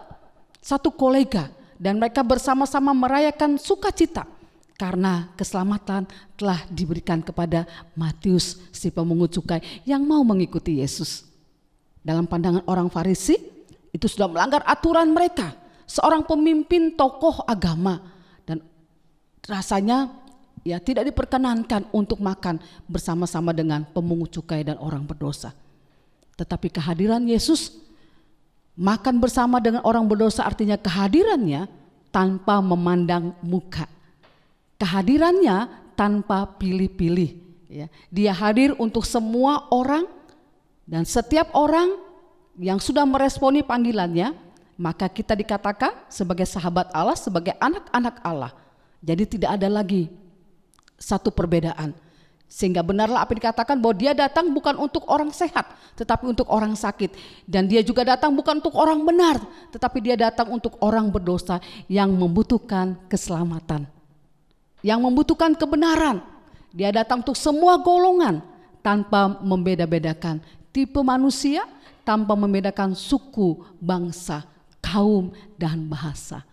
satu kolega, dan mereka bersama-sama merayakan sukacita karena keselamatan telah diberikan kepada Matius si pemungut cukai yang mau mengikuti Yesus. Dalam pandangan orang Farisi, itu sudah melanggar aturan mereka, seorang pemimpin tokoh agama, dan rasanya ya tidak diperkenankan untuk makan bersama-sama dengan pemungut cukai dan orang berdosa. Tetapi kehadiran Yesus makan bersama dengan orang berdosa artinya kehadirannya tanpa memandang muka. Kehadirannya tanpa pilih-pilih. Ya. Dia hadir untuk semua orang, dan setiap orang yang sudah meresponi panggilannya, maka kita dikatakan sebagai sahabat Allah, sebagai anak-anak Allah. Jadi tidak ada lagi satu perbedaan. Sehingga benarlah apa yang dikatakan bahwa dia datang bukan untuk orang sehat, tetapi untuk orang sakit. Dan dia juga datang bukan untuk orang benar, tetapi dia datang untuk orang berdosa yang membutuhkan keselamatan, yang membutuhkan kebenaran. Dia datang untuk semua golongan tanpa membeda-bedakan tipe manusia, tanpa membedakan suku, bangsa, kaum, dan bahasa.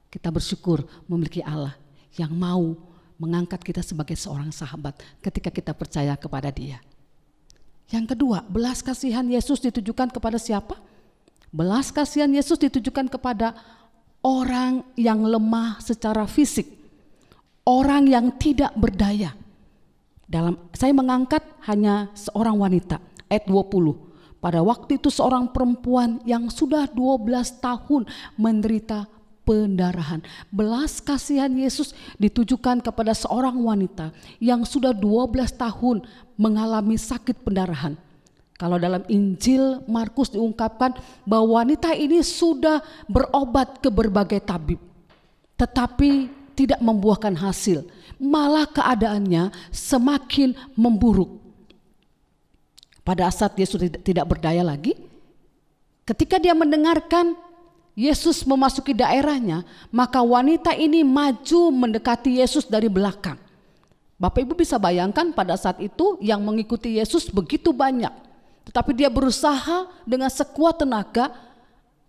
Kita bersyukur memiliki Allah yang mau mengangkat kita sebagai seorang sahabat ketika kita percaya kepada Dia. Yang kedua, belas kasihan Yesus ditujukan kepada siapa? Belas kasihan Yesus ditujukan kepada orang yang lemah secara fisik, orang yang tidak berdaya. Saya mengangkat hanya seorang wanita, ayat 20. Pada waktu itu seorang perempuan yang sudah 12 tahun menderita pendarahan. Belas kasihan Yesus ditujukan kepada seorang wanita yang sudah 12 tahun mengalami sakit pendarahan. Kalau dalam Injil Markus diungkapkan bahwa wanita ini sudah berobat ke berbagai tabib, tetapi tidak membuahkan hasil. Malah keadaannya semakin memburuk. Pada saat Yesus tidak berdaya lagi, ketika dia mendengarkan Yesus memasuki daerahnya, maka wanita ini maju mendekati Yesus dari belakang. Bapak Ibu bisa bayangkan pada saat itu yang mengikuti Yesus begitu banyak, tetapi dia berusaha dengan sekuat tenaga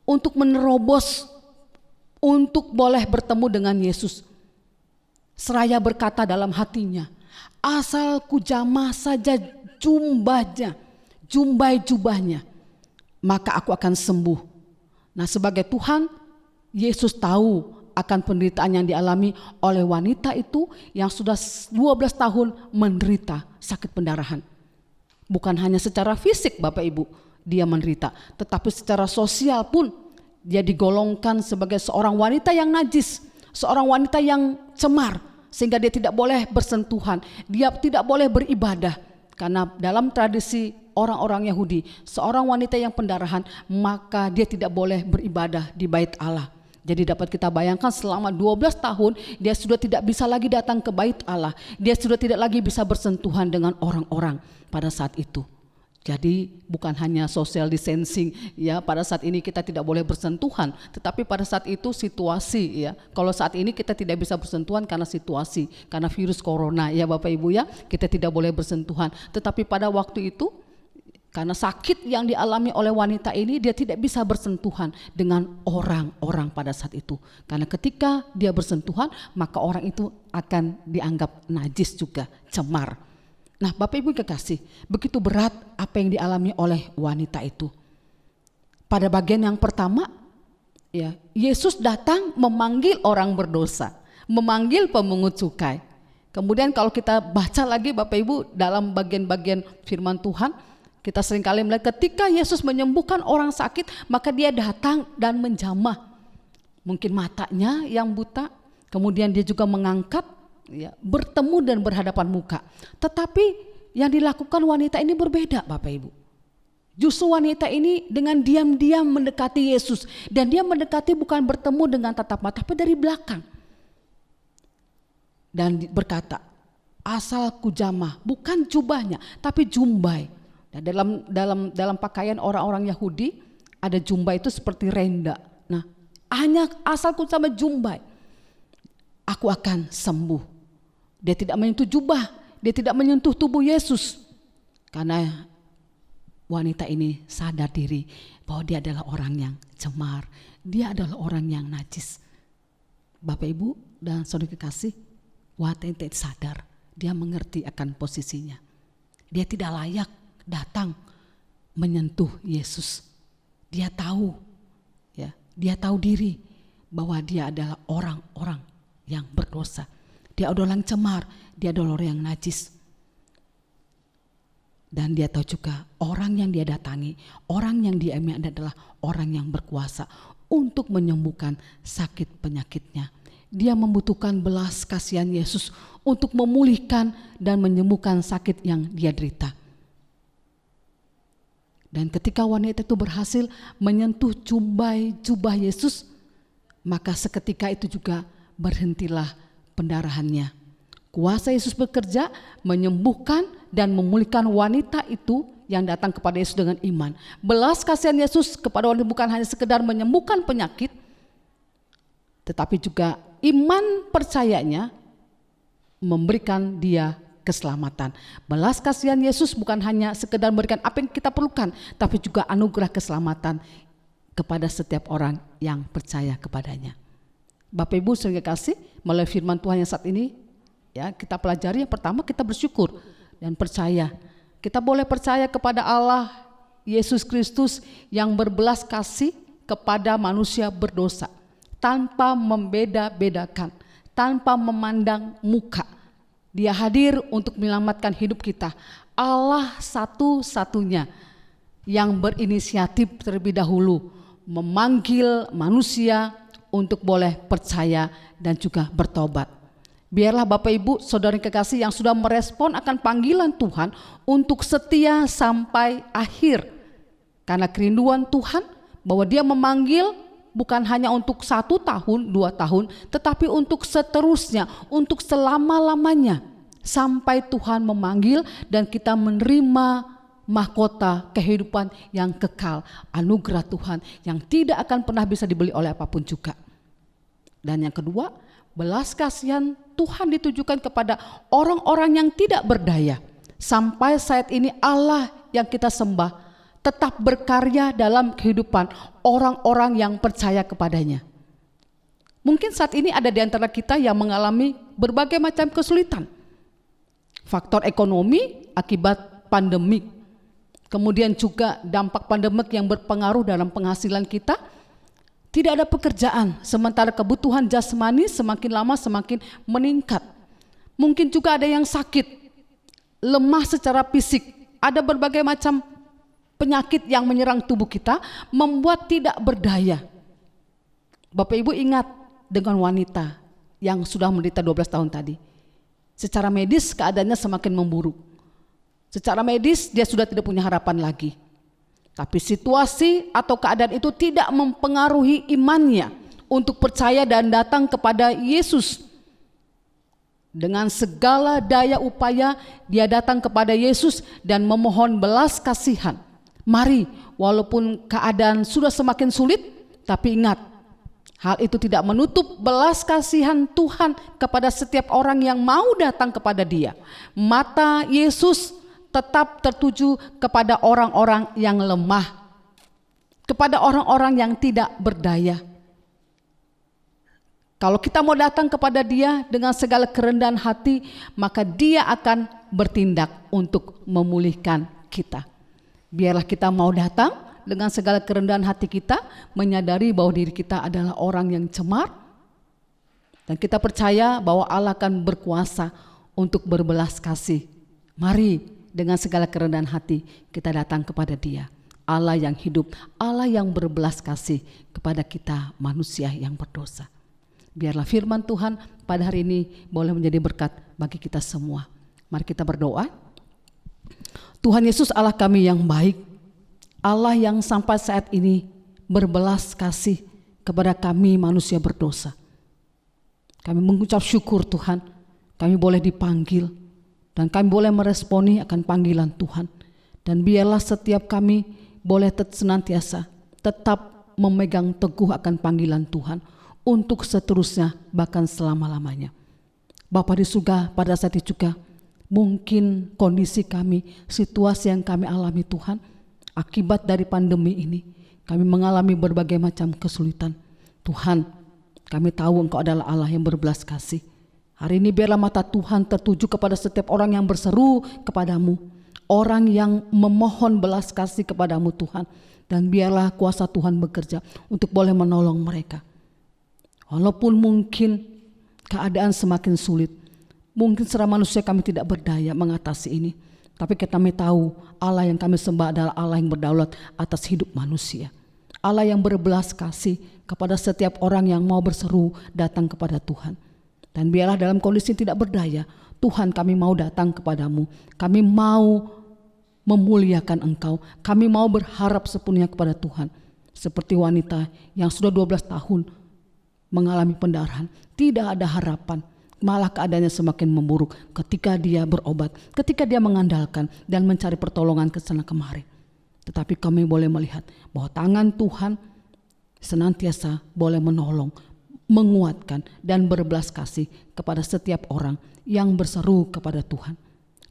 untuk menerobos, untuk boleh bertemu dengan Yesus. Seraya berkata dalam hatinya, asal ku jamah saja jumbai jubahnya, maka aku akan sembuh. Nah, sebagai Tuhan, Yesus tahu akan penderitaan yang dialami oleh wanita itu yang sudah 12 tahun menderita sakit pendarahan. Bukan hanya secara fisik Bapak Ibu dia menderita, tetapi secara sosial pun dia digolongkan sebagai seorang wanita yang najis, seorang wanita yang cemar, sehingga dia tidak boleh bersentuhan, dia tidak boleh beribadah. Karena dalam tradisi orang-orang Yahudi, seorang wanita yang pendarahan, maka dia tidak boleh beribadah di bait Allah. Jadi dapat kita bayangkan selama 12 tahun dia sudah tidak bisa lagi datang ke bait Allah. Dia sudah tidak lagi bisa bersentuhan dengan orang-orang pada saat itu. Jadi bukan hanya social distancing ya, pada saat ini kita tidak boleh bersentuhan, tetapi pada saat itu situasi ya. Kalau saat ini kita tidak bisa bersentuhan karena situasi, karena virus corona ya Bapak Ibu ya, kita tidak boleh bersentuhan. Tetapi pada waktu itu karena sakit yang dialami oleh wanita ini, dia tidak bisa bersentuhan dengan orang-orang pada saat itu. Karena ketika dia bersentuhan, maka orang itu akan dianggap najis juga, cemar. Nah, Bapak Ibu kekasih, begitu berat apa yang dialami oleh wanita itu. Pada bagian yang pertama, ya, Yesus datang memanggil orang berdosa, memanggil pemungut cukai. Kemudian kalau kita baca lagi Bapak Ibu dalam bagian-bagian firman Tuhan, kita seringkali melihat ketika Yesus menyembuhkan orang sakit, maka dia datang dan menjamah mungkin matanya yang buta, kemudian dia juga mengangkat, ya, bertemu dan berhadapan muka. Tetapi yang dilakukan wanita ini berbeda Bapak Ibu. Justru wanita ini dengan diam-diam mendekati Yesus, dan dia mendekati bukan bertemu dengan tatap mata, tapi dari belakang. Dan berkata, asal kujamah, bukan jubahnya, tapi jumbai. Nah, dalam pakaian orang-orang Yahudi ada jumbai itu seperti renda. Nah, hanya asal kujamah jumbai, aku akan sembuh. Dia tidak menyentuh jubah, dia tidak menyentuh tubuh Yesus, karena wanita ini sadar diri bahwa dia adalah orang yang cemar, dia adalah orang yang najis. Bapak Ibu dan saudara kekasih, wanita ini sadar, dia mengerti akan posisinya. Dia tidak layak datang menyentuh Yesus. Dia tahu, ya, dia tahu diri bahwa dia adalah orang-orang yang berdosa. Dia adalah orang cemar, dia adalah orang yang najis. Dan dia tahu juga orang yang dia datangi, orang yang dia adalah orang yang berkuasa untuk menyembuhkan sakit penyakitnya. dia membutuhkan belas kasihan Yesus untuk memulihkan dan menyembuhkan sakit yang dia derita. Dan ketika wanita itu berhasil menyentuh jubah Yesus, maka seketika itu juga berhentilah pendarahannya. Kuasa Yesus bekerja menyembuhkan dan memulihkan wanita itu yang datang kepada Yesus dengan iman. Belas kasihan Yesus kepada wanita bukan hanya sekedar menyembuhkan penyakit, tetapi juga iman percayanya memberikan dia keselamatan. Belas kasihan Yesus bukan hanya sekedar memberikan apa yang kita perlukan, tapi juga anugerah keselamatan kepada setiap orang yang percaya kepadanya. Bapak Ibu saudara kasih, melalui firman Tuhan yang saat ini ya kita pelajari, yang pertama kita bersyukur dan percaya. Kita boleh percaya kepada Allah Yesus Kristus yang berbelas kasih kepada manusia berdosa tanpa membeda-bedakan, tanpa memandang muka. Dia hadir untuk menyelamatkan hidup kita. Allah satu-satunya yang berinisiatif terlebih dahulu memanggil manusia untuk boleh percaya dan juga bertobat. Biarlah Bapak Ibu saudara kekasih yang sudah merespon akan panggilan Tuhan untuk setia sampai akhir. Karena kerinduan Tuhan bahwa dia memanggil bukan hanya untuk 1 tahun, 2 tahun, tetapi untuk seterusnya, untuk selama-lamanya. Sampai Tuhan memanggil dan kita menerima mahkota kehidupan yang kekal, anugerah Tuhan yang tidak akan pernah bisa dibeli oleh apapun juga. Dan yang kedua, belas kasihan Tuhan ditujukan kepada orang-orang yang tidak berdaya. Sampai saat ini Allah yang kita sembah tetap berkarya dalam kehidupan orang-orang yang percaya kepadanya. Mungkin saat ini ada di antara kita yang mengalami berbagai macam kesulitan. Faktor ekonomi akibat pandemik, kemudian juga dampak pandemik yang berpengaruh dalam penghasilan kita. Tidak ada pekerjaan, sementara kebutuhan jasmani semakin lama semakin meningkat. Mungkin juga ada yang sakit, lemah secara fisik, ada berbagai macam penyakit yang menyerang tubuh kita, membuat tidak berdaya. Bapak Ibu ingat dengan wanita yang sudah menderita 12 tahun tadi. Secara medis keadaannya semakin memburuk. Secara medis dia sudah tidak punya harapan lagi. Tapi situasi atau keadaan itu tidak mempengaruhi imannya untuk percaya dan datang kepada Yesus. Dengan segala daya upaya dia datang kepada Yesus dan memohon belas kasihan. Mari, walaupun keadaan sudah semakin sulit, tapi ingat, hal itu tidak menutup belas kasihan Tuhan kepada setiap orang yang mau datang kepada dia. Mata Yesus tetap tertuju kepada orang-orang yang lemah, kepada orang-orang yang tidak berdaya. Kalau kita mau datang kepada dia dengan segala kerendahan hati, maka dia akan bertindak untuk memulihkan kita. Biarlah kita mau datang dengan segala kerendahan hati kita, menyadari bahwa diri kita adalah orang yang cemar, dan kita percaya bahwa Allah akan berkuasa untuk berbelas kasih. Mari dengan segala kerendahan hati kita datang kepada dia, Allah yang hidup, Allah yang berbelas kasih kepada kita manusia yang berdosa. Biarlah firman Tuhan pada hari ini boleh menjadi berkat bagi kita semua. Mari kita berdoa. Tuhan Yesus Allah kami yang baik, Allah yang sampai saat ini berbelas kasih kepada kami manusia berdosa. Kami mengucap syukur Tuhan, kami boleh dipanggil dan kami boleh meresponi akan panggilan Tuhan. Dan biarlah setiap kami boleh senantiasa tetap memegang teguh akan panggilan Tuhan untuk seterusnya bahkan selama-lamanya. Bapa di surga, pada saat itu juga mungkin kondisi kami, situasi yang kami alami Tuhan, akibat dari pandemi ini, kami mengalami berbagai macam kesulitan. Tuhan, kami tahu Engkau adalah Allah yang berbelas kasih. Hari ini biarlah mata Tuhan tertuju kepada setiap orang yang berseru kepadamu, orang yang memohon belas kasih kepadamu Tuhan, dan biarlah kuasa Tuhan bekerja untuk boleh menolong mereka. Walaupun mungkin keadaan semakin sulit, mungkin secara manusia kami tidak berdaya mengatasi ini, tapi kami tahu Allah yang kami sembah adalah Allah yang berdaulat atas hidup manusia, Allah yang berbelas kasih kepada setiap orang yang mau berseru datang kepada Tuhan. Dan biarlah dalam kondisi tidak berdaya, Tuhan, kami mau datang kepadamu. Kami mau memuliakan Engkau. Kami mau berharap sepenuhnya kepada Tuhan. Seperti wanita yang sudah 12 tahun mengalami pendarahan, tidak ada harapan, malah keadaannya semakin memburuk ketika dia berobat, ketika dia mengandalkan dan mencari pertolongan ke sana kemari. Tetapi kami boleh melihat bahwa tangan Tuhan senantiasa boleh menolong, menguatkan dan berbelas kasih kepada setiap orang yang berseru kepada Tuhan.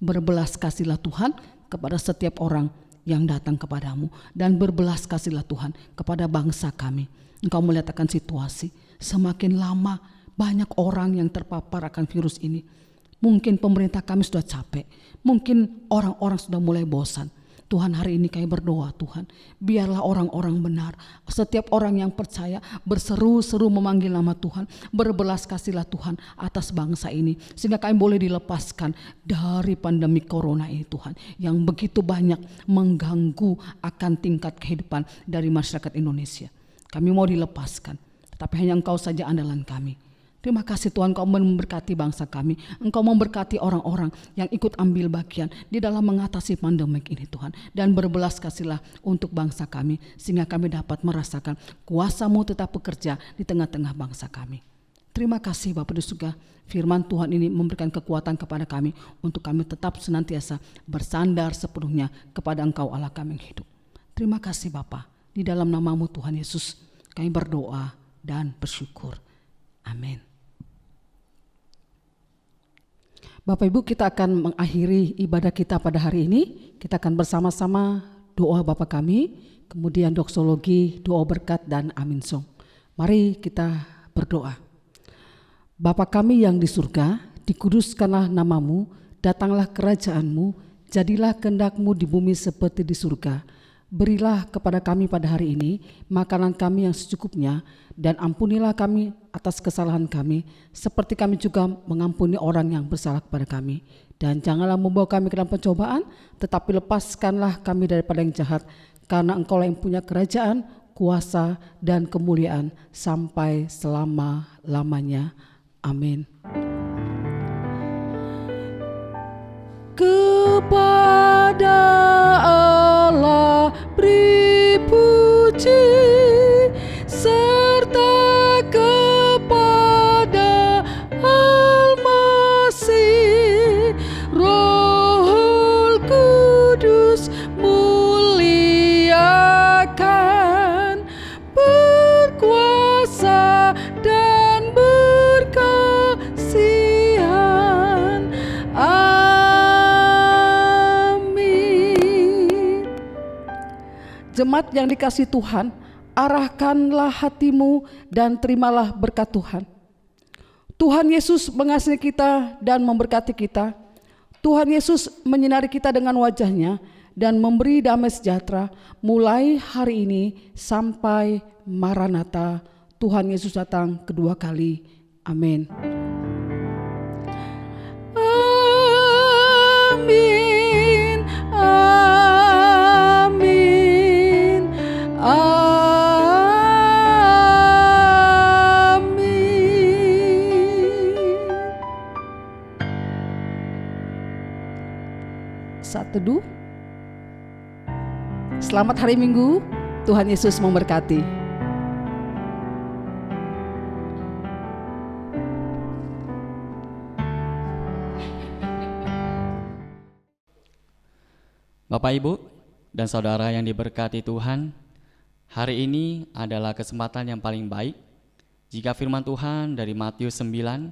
Berbelas kasihlah Tuhan kepada setiap orang yang datang kepadamu, dan berbelas kasihlah Tuhan kepada bangsa kami. Engkau melihat akan situasi, semakin lama banyak orang yang terpapar akan virus ini. Mungkin pemerintah kami sudah capek, mungkin orang-orang sudah mulai bosan. Tuhan, hari ini kami berdoa, Tuhan, biarlah orang-orang benar, setiap orang yang percaya berseru-seru memanggil nama Tuhan, berbelas kasihlah Tuhan atas bangsa ini, sehingga kami boleh dilepaskan dari pandemi corona ini, Tuhan, yang begitu banyak mengganggu akan tingkat kehidupan dari masyarakat Indonesia. Kami mau dilepaskan, tapi hanya Engkau saja andalan kami. Terima kasih Tuhan, Engkau memberkati bangsa kami. Engkau memberkati orang-orang yang ikut ambil bagian di dalam mengatasi pandemik ini, Tuhan. Dan berbelas kasihlah untuk bangsa kami, sehingga kami dapat merasakan kuasa-Mu tetap bekerja di tengah-tengah bangsa kami. Terima kasih Bapak di surga, firman Tuhan ini memberikan kekuatan kepada kami untuk kami tetap senantiasa bersandar sepenuhnya kepada Engkau Allah kami yang hidup. Terima kasih Bapa, di dalam nama-Mu Tuhan Yesus kami berdoa dan bersyukur. Amin. Bapak Ibu, kita akan mengakhiri ibadah kita pada hari ini. Kita akan bersama-sama doa Bapa kami, kemudian doksologi, doa berkat dan amin song. Mari kita berdoa. Bapa kami yang di surga, dikuduskanlah nama-Mu, datanglah kerajaan-Mu, jadilah kehendak-Mu di bumi seperti di surga. Berilah kepada kami pada hari ini makanan kami yang secukupnya, dan ampunilah kami atas kesalahan kami, seperti kami juga mengampuni orang yang bersalah kepada kami. Dan janganlah membawa kami ke dalam pencobaan, tetapi lepaskanlah kami daripada yang jahat, karena Engkau-lah yang punya kerajaan, kuasa, dan kemuliaan sampai selama-lamanya. Amin. Kepada Allah beri puji, serta kepada Al-Masih, Roh Kudus muliakan, berkuasa dan berkasihan. Amin. Jemaat yang dikasihi Tuhan, arahkanlah hatimu dan terimalah berkat Tuhan. Tuhan Yesus mengasihi kita dan memberkati kita. Tuhan Yesus menyinari kita dengan wajah-Nya dan memberi damai sejahtera mulai hari ini sampai Maranatha, Tuhan Yesus datang kedua kali. Amin. Amin. Amin. Saat teduh. Selamat hari Minggu. Tuhan Yesus memberkati. Bapak, Ibu, dan saudara yang diberkati Tuhan, hari ini adalah kesempatan yang paling baik jika firman Tuhan dari Matius 9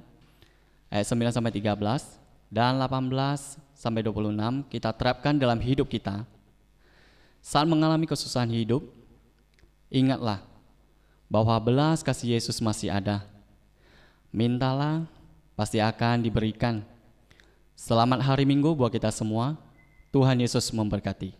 ayat 9 sampai 13 dan 18 sampai 26 kita terapkan dalam hidup kita. Saat mengalami kesusahan hidup, ingatlah bahwa belas kasih Yesus masih ada. Mintalah, pasti akan diberikan. Selamat hari Minggu buat kita semua. Tuhan Yesus memberkati.